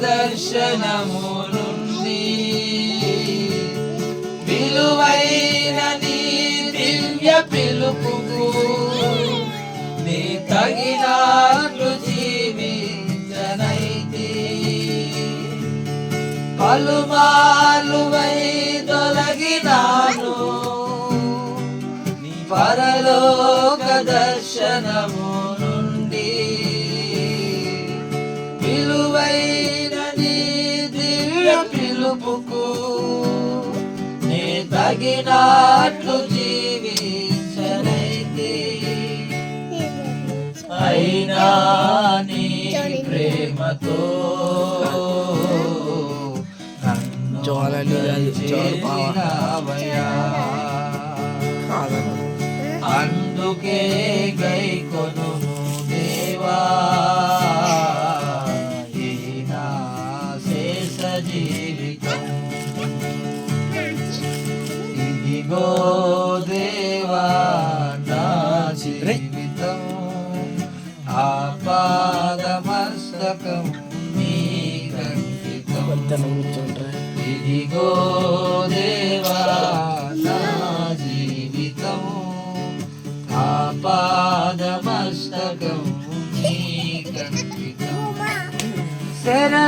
దర్శనము నుండి విలువైన నీ దివ్య పిలుపుకు నీ తగినట్లు జీవించనైతి పలుమార్లు తొలగినాను నీ పరలోక దర్శనము నుండి విలువైన నీ దివ్య పిలుపుకు నే తగినట్లు జీవించనైతే అయినా నీ ప్రేమతో అందుకే గైకొను దేవా ఈ నా శేష జీవితం ఇదిగో దేవా నా జీవితం ఆపాదమస్తకం నీకంకితం ఇదిగో దేవా నా జీవితం ఆపాదమస్తకం నీకంకితం